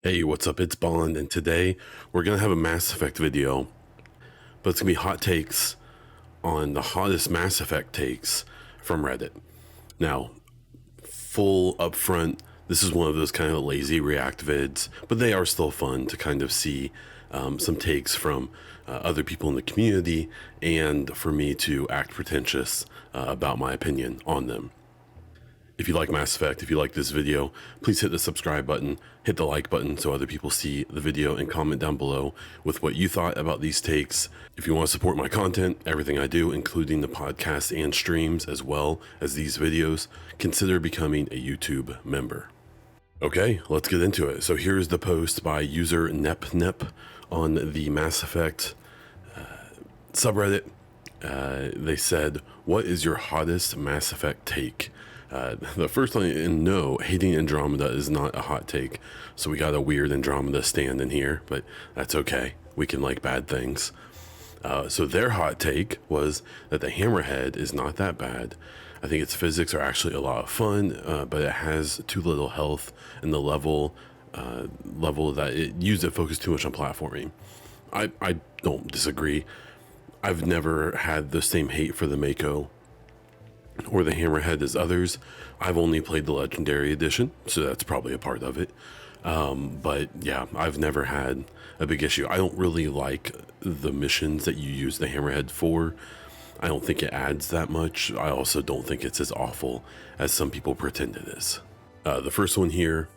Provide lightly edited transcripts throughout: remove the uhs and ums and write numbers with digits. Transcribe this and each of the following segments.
Hey, what's up? It's Bond, and today we're going to have a Mass Effect video, but it's going to be hot takes on the hottest Mass Effect takes from Reddit. Now, full upfront, this is one of those kind of lazy react vids, but they are still fun to kind of see some takes from other people in the community and for me to act pretentious about my opinion on them. If you like Mass Effect, if you like this video, please hit the subscribe button, hit the like button so other people see the video, and comment down below with what you thought about these takes. If you want to support my content, everything I do, including the podcast and streams as well as these videos, consider becoming a YouTube member. Okay, let's get into it. So here's the post by user NepNep on the Mass Effect subreddit. They said, "What is your hottest Mass Effect take?" The first one, and no, hating Andromeda is not a hot take. So we got a weird Andromeda stand in here, but that's okay. We can like bad things. So their hot take was that the Hammerhead is not that bad. I think its physics are actually a lot of fun, but it has too little health, and the level that it used it focused too much on platforming. I don't disagree. I've never had the same hate for the Mako or the Hammerhead as others. I've only played the Legendary Edition, so that's probably a part of it. But yeah, I've never had a big issue. I don't really like the missions that you use the Hammerhead for. I don't think it adds that much. I also don't think it's as awful as some people pretend it is. The first one here,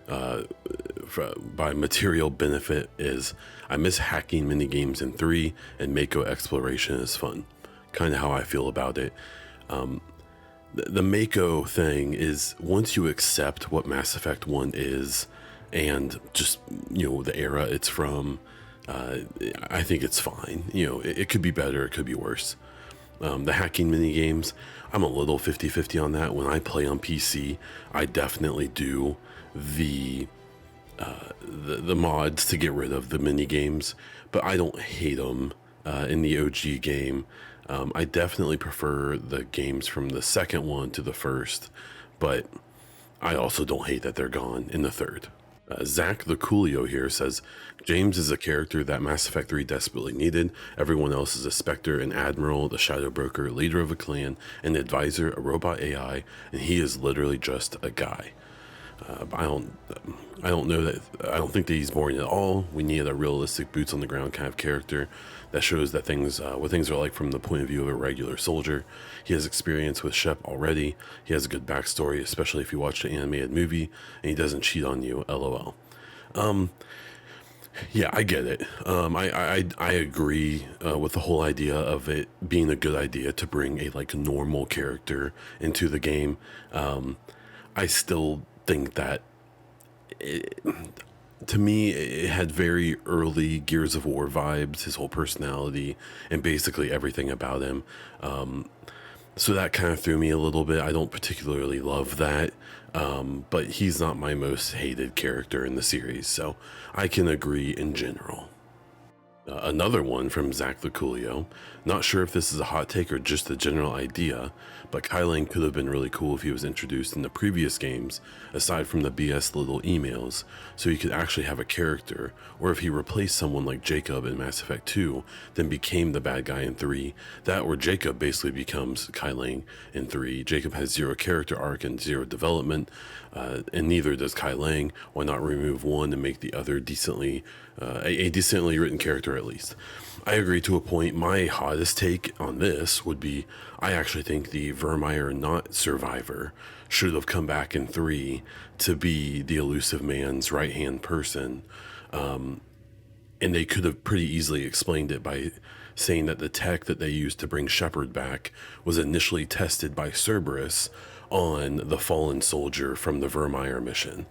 by material benefit, is I miss hacking minigames in 3, and Mako exploration is fun. Kind of how I feel about it. The Mako thing is, once you accept what Mass Effect 1 is and just, the era it's from, I think it's fine. It could be better, it could be worse. The hacking mini games, I'm a little 50-50 on that. When I play on PC, I definitely do the mods to get rid of the mini games, but I don't hate them in the OG game. I definitely prefer the games from the second one to the first, but I also don't hate that they're gone in the third. Zach the Coolio here says, James is a character that Mass Effect 3 desperately needed. Everyone else is a Spectre, an Admiral, the Shadow Broker, leader of a clan, an advisor, a robot AI, and he is literally just a guy. I don't know that. I don't think that he's boring at all. We need a realistic, boots on the ground kind of character that shows that what things are like from the point of view of a regular soldier. He has experience with Shep already. He has a good backstory, especially if you watch the animated movie, and he doesn't cheat on you. LOL. Yeah, I get it. I agree with the whole idea of it being a good idea to bring a normal character into the game. I still think that to me it had very early Gears of War vibes, his whole personality and basically everything about him. So that kind of threw me a little bit. I don't particularly love that, but he's not my most hated character in the series, so I can agree in general. Another one from Zach the Coolio. Not sure if this is a hot take or just a general idea, but Kylan could have been really cool if he was introduced in the previous games, aside from the BS little emails, so he could actually have a character, or if he replaced someone like Jacob in Mass Effect 2, then became the bad guy in 3, that or Jacob basically becomes Kylan in 3. Jacob has zero character arc and zero development, and neither does Kylan. Why not remove one and make the other a decently written character at least? I agree to a point. My hottest take on this would be, I actually think the Vermeer not survivor should have come back in 3 to be the elusive man's right-hand person. And they could have pretty easily explained it by saying that the tech that they used to bring Shepard back was initially tested by Cerberus on the fallen soldier from the Vermeer mission.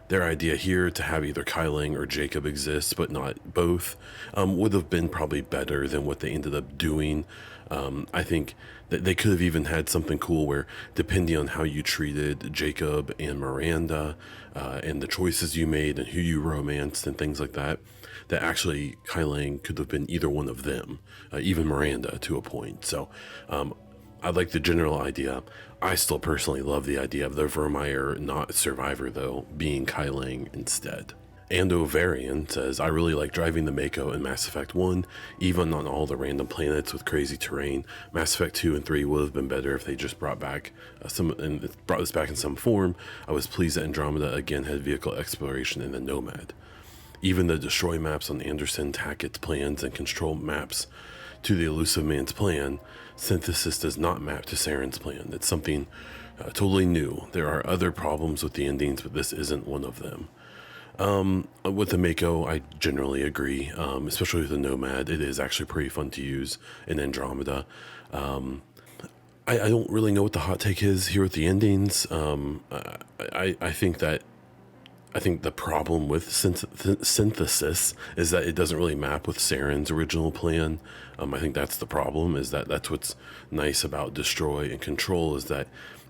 Their idea here to have either Kylan or Jacob exist, but not both, would have been probably better than what they ended up doing. I think that they could have even had something cool where, depending on how you treated Jacob and Miranda, and the choices you made and who you romanced and things like that, that actually Kylan could have been either one of them, even Miranda to a point. So I like the general idea. I still personally love the idea of the Vermeer, not Survivor though, being Kylan instead. And Ovarian says, I really like driving the Mako in Mass Effect 1, even on all the random planets with crazy terrain. Mass Effect 2 and 3 would have been better if they just brought this back in some form. I was pleased that Andromeda again had vehicle exploration in the Nomad. Even the destroy maps on Anderson, Tackett's plans and control maps to the Elusive Man's plan, Synthesis does not map to Saren's plan. It's something totally new. There are other problems with the endings, but this isn't one of them. With the Mako, I generally agree, especially with the Nomad. It is actually pretty fun to use in Andromeda. I don't really know what the hot take is here with the endings. I think the problem with Synthesis is that it doesn't really map with Saren's original plan. I think that's the problem, is that that's what's nice about Destroy and Control, is that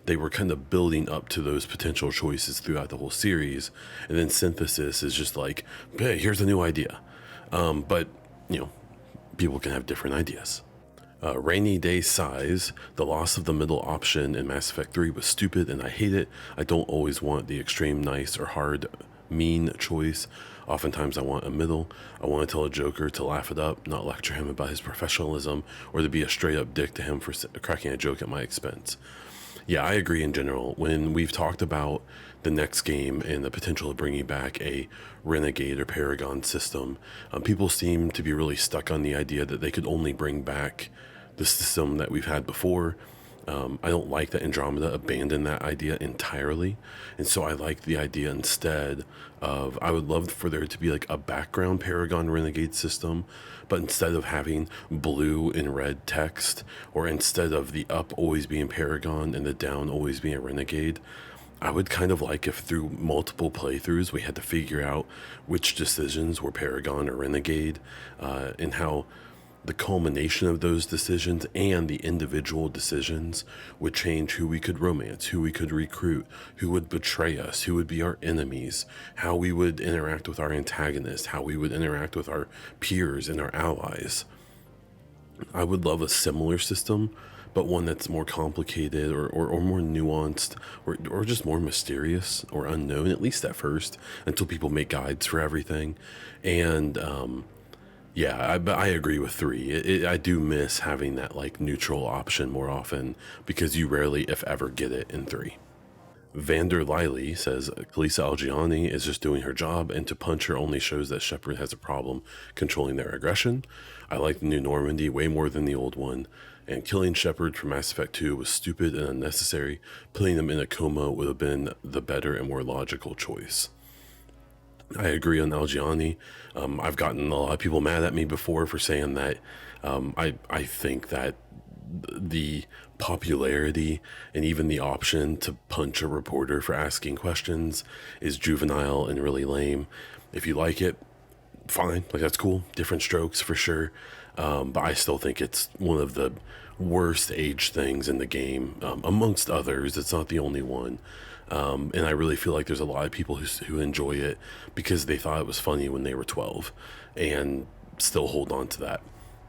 they were kind of building up to those potential choices throughout the whole series. And then Synthesis is just like, hey, here's a new idea. But, people can have different ideas. Rainy Day Sighs, the loss of the middle option in Mass Effect 3 was stupid and I hate it. I don't always want the extreme nice or hard mean choice. Oftentimes I want a middle. I want to tell a Joker to laugh it up, not lecture him about his professionalism, or to be a straight up dick to him for cracking a joke at my expense. Yeah, I agree in general. When we've talked about the next game and the potential of bringing back a Renegade or Paragon system, people seem to be really stuck on the idea that they could only bring back the system that we've had before. I don't like that Andromeda abandoned that idea entirely. And so I like the idea instead of, I would love for there to be like a background Paragon Renegade system, but instead of having blue and red text, or instead of the up always being Paragon and the down always being a Renegade, I would kind of like if through multiple playthroughs we had to figure out which decisions were Paragon or Renegade, and how the culmination of those decisions and the individual decisions would change who we could romance, who we could recruit, who would betray us, who would be our enemies, how we would interact with our antagonists, how we would interact with our peers and our allies. I would love a similar system, but one that's more complicated or more nuanced, or just more mysterious or unknown, at least at first, until people make guides for everything. And yeah, but I agree with 3. I do miss having that like neutral option more often, because you rarely, if ever, get it in 3. Vander Liley says, Kalisa Algiani is just doing her job, and to punch her only shows that Shepard has a problem controlling their aggression. I like the new Normandy way more than the old one, and killing Shepard from Mass Effect 2 was stupid and unnecessary. Putting him in a coma would have been the better and more logical choice. I agree on Algiani. I've gotten a lot of people mad at me before for saying that. I think that the popularity and even the option to punch a reporter for asking questions is juvenile and really lame. If you like it, fine. Like, that's cool. Different strokes for sure. But I still think it's one of the worst age things in the game, amongst others. It's not the only one. And I really feel like there's a lot of people who enjoy it because they thought it was funny when they were 12 and still hold on to that.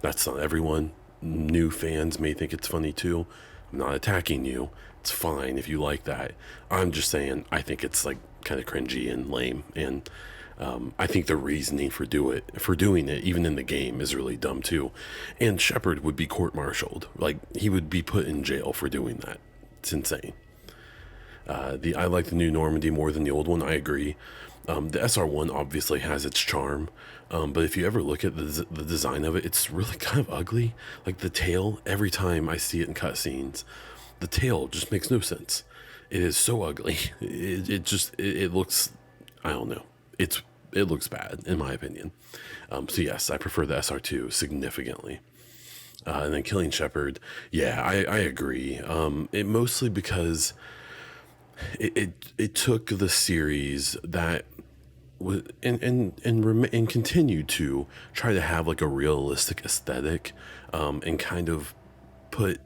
That's not everyone. New fans may think it's funny too. I'm not attacking you. It's fine if you like that. I'm just saying I think it's like kind of cringy and lame. And I think the reasoning for doing it, even in the game, is really dumb too. And Shepard would be court-martialed. Like, he would be put in jail for doing that. It's insane. I like the new Normandy more than the old one. I agree. The SR1 obviously has its charm, but if you ever look at the design of it, it's really kind of ugly. Like, the tail, every time I see it in cutscenes, the tail just makes no sense. It is so ugly. It looks, I don't know. It looks bad, in my opinion. So yes, I prefer the SR2 significantly. And then killing Shepard, yeah, I agree. It mostly because it took the series that was and continued to try to have like a realistic aesthetic, and kind of put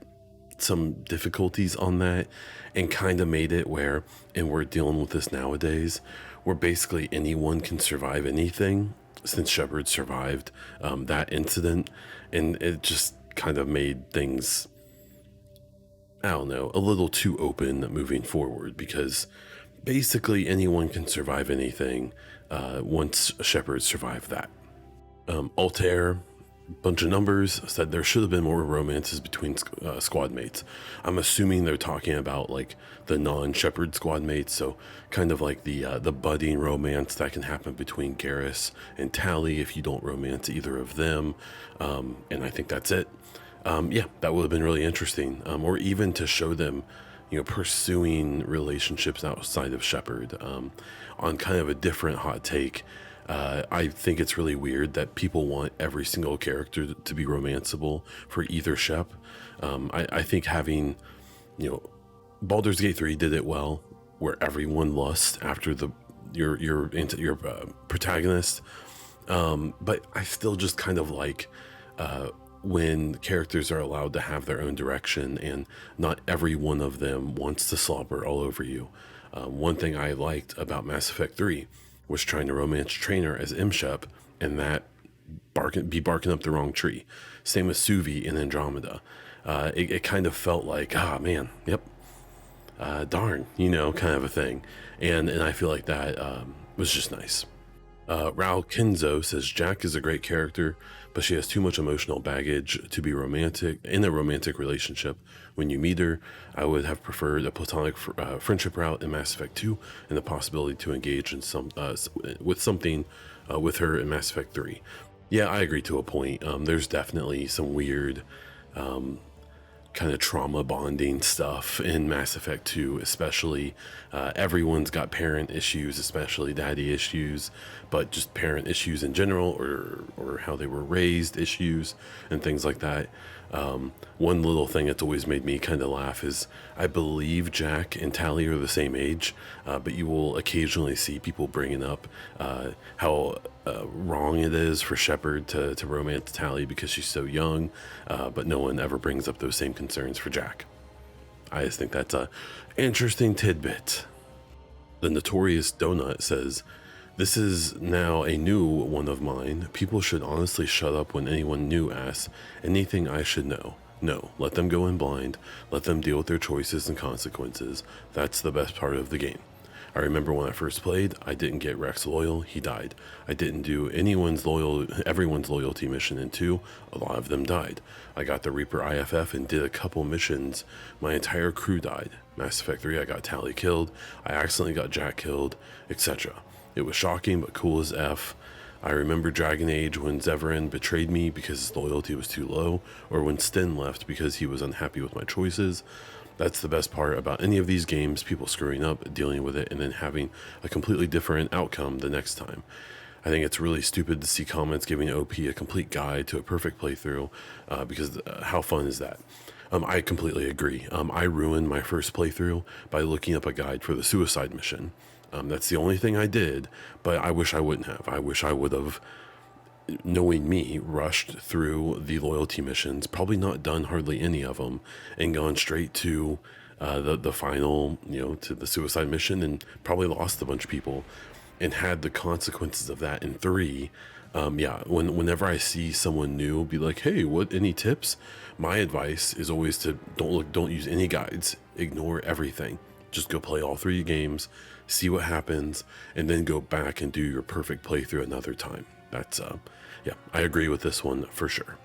some difficulties on that, and kind of made it where, and we're dealing with this nowadays, where basically anyone can survive anything, since Shepard survived that incident, and it just kind of made things I don't know, a little too open moving forward, because basically anyone can survive anything once Shepard survived that. Altair, bunch of numbers, said there should have been more romances between squad mates. I'm assuming they're talking about like the non-Shepard squad mates, so kind of like the budding romance that can happen between Garrus and Tali if you don't romance either of them. And I think that's it. Yeah, that would have been really interesting. Or even to show them, pursuing relationships outside of Shepard. On kind of a different hot take, I think it's really weird that people want every single character to be romanceable for either Shep. I think having, Baldur's Gate 3 did it well, where everyone lusts after your protagonist. But I still just kind of like when characters are allowed to have their own direction and not every one of them wants to slobber all over you. One thing I liked about Mass Effect 3 was trying to romance Trainer as Imshep, and that barking up the wrong tree. Same with Suvi in Andromeda. It kind of felt like, man, yep, darn, kind of a thing. And I feel like that was just nice. Raul Kenzo says Jack is a great character, but she has too much emotional baggage to be romantic in a romantic relationship. When you meet her, I would have preferred a platonic friendship route in Mass Effect 2, and the possibility to engage in with something with her in Mass Effect 3. Yeah, I agree to a point. There's definitely some weird kind of trauma bonding stuff in Mass Effect 2, especially. Everyone's got parent issues, especially daddy issues, but just parent issues in general, or how they were raised issues and things like that. One little thing that's always made me kind of laugh is I believe Jack and Tali are the same age, but you will occasionally see people bringing up how wrong it is for Shepard to romance Tali because she's so young, but no one ever brings up those same concerns for Jack. I just think that's a interesting tidbit. The Notorious Donut says, "This is now a new one of mine. People should honestly shut up when anyone new asks anything I should know. No, let them go in blind. Let them deal with their choices and consequences. That's the best part of the game. I remember when I first played, I didn't get Rex loyal, he died. I didn't do everyone's loyalty mission in 2, a lot of them died. I got the Reaper IFF and did a couple missions, my entire crew died. Mass Effect 3, I got Tali killed, I accidentally got Jack killed, etc. It was shocking but cool as F. I remember Dragon Age when Zevran betrayed me because his loyalty was too low, or when Sten left because he was unhappy with my choices. That's the best part about any of these games, people screwing up, dealing with it, and then having a completely different outcome the next time. I think it's really stupid to see comments giving OP a complete guide to a perfect playthrough, because how fun is that? I completely agree. I ruined my first playthrough by looking up a guide for the suicide mission. That's the only thing I did, but I wish I wouldn't have. I wish I would have, knowing me, rushed through the loyalty missions, probably not done hardly any of them, and gone straight to the final, to the suicide mission, and probably lost a bunch of people, and had the consequences of that in 3. Whenever I see someone new be like, hey, any tips? My advice is always to don't use any guides, ignore everything. Just go play all 3 games, see what happens, and then go back and do your perfect playthrough another time. That's I agree with this one for sure.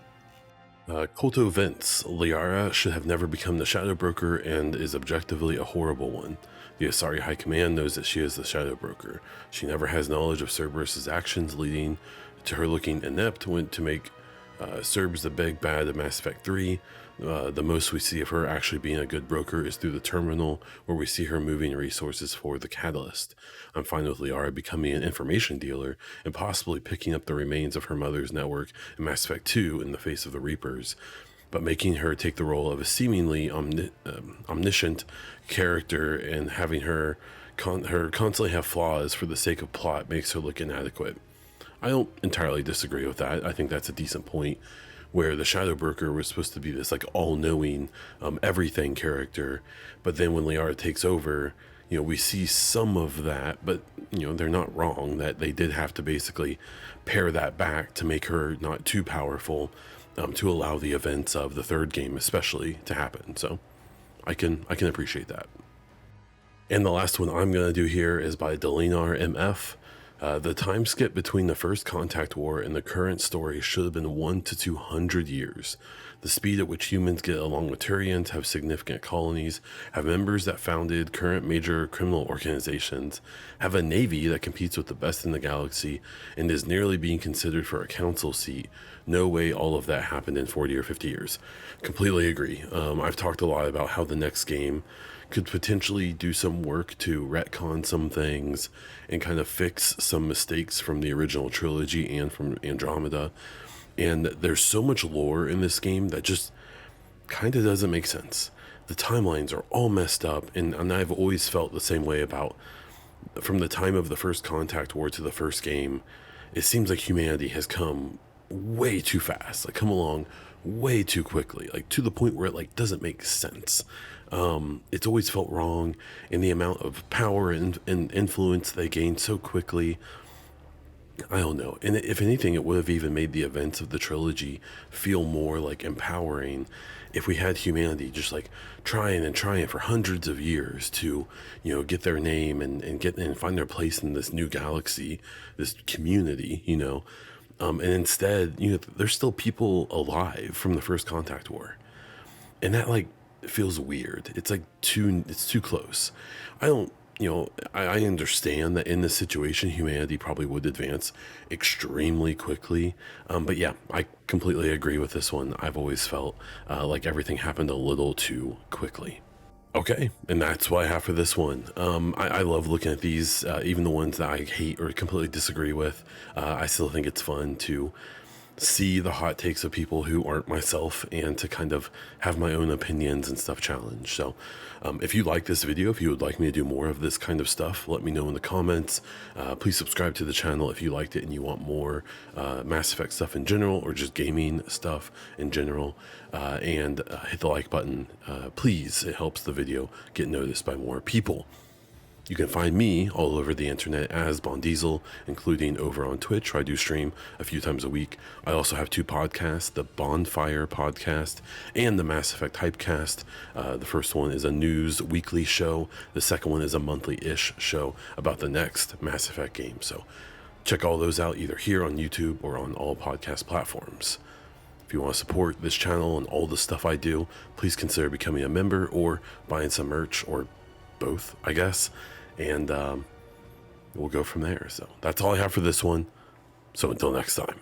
Kolto Vince, Liara should have never become the Shadow Broker and is objectively a horrible one. The Asari High Command knows that she is the Shadow Broker. She never has knowledge of Cerberus' actions, leading to her looking inept when to make Cerbs the big bad of Mass Effect 3. The most we see of her actually being a good broker is through the terminal, where we see her moving resources for the Catalyst. I'm fine with Liara becoming an information dealer and possibly picking up the remains of her mother's network in Mass Effect 2 in the face of the Reapers, but making her take the role of a seemingly omniscient character and having her constantly have flaws for the sake of plot makes her look inadequate. I don't entirely disagree with that. I think that's a decent point, where the Shadow Broker was supposed to be this like all-knowing everything character, but then when Liara takes over, we see some of that, but they're not wrong that they did have to basically pare that back to make her not too powerful, to allow the events of the 3rd game especially to happen. So I can appreciate that. And the last one I'm going to do here is by Delinar MF. The time skip between the first contact war and the current story should have been 100 to 200 years. The speed at which humans get along with Turians, have significant colonies, have members that founded current major criminal organizations, have a navy that competes with the best in the galaxy, and is nearly being considered for a council seat. No way all of that happened in 40 or 50 years. Completely agree. I've talked a lot about how the next game could potentially do some work to retcon some things and kind of fix some mistakes from the original trilogy and from Andromeda. And there's so much lore in this game that just kind of doesn't make sense. The timelines are all messed up, and I've always felt the same way about from the time of the first contact war to the first game. It seems like humanity has come way too fast, like come along way too quickly, like to the point where it like doesn't make sense. It's always felt wrong in the amount of power and influence they gained so quickly. I don't know. And if anything, it would have even made the events of the trilogy feel more like empowering if we had humanity just like trying for hundreds of years to, get their name and get and find their place in this new galaxy, this community, and instead, there's still people alive from the first contact war. And that like feels weird. It's like it's too close. I don't, I understand that in this situation, humanity probably would advance extremely quickly. But yeah, I completely agree with this one. I've always felt like everything happened a little too quickly. Okay, and that's what I have for this one. I love looking at these, even the ones that I hate or completely disagree with. I still think it's fun to see the hot takes of people who aren't myself and to kind of have my own opinions and stuff challenged. So if you like this video, if you would like me to do more of this kind of stuff, let me know in the comments. Please subscribe to the channel if you liked it and you want more Mass Effect stuff in general or just gaming stuff in general. And hit the like button, please. It helps the video get noticed by more people. You can find me all over the internet as Bon Diesel, including over on Twitch, where I do stream a few times a week. I also have 2 podcasts, the Bonfire podcast and the Mass Effect Hypecast. The first one is a news weekly show. The second one is a monthly-ish show about the next Mass Effect game. So check all those out either here on YouTube or on all podcast platforms. If you want to support this channel and all the stuff I do, please consider becoming a member or buying some merch or both, I guess. And we'll go from there. So that's all I have for this one. So until next time.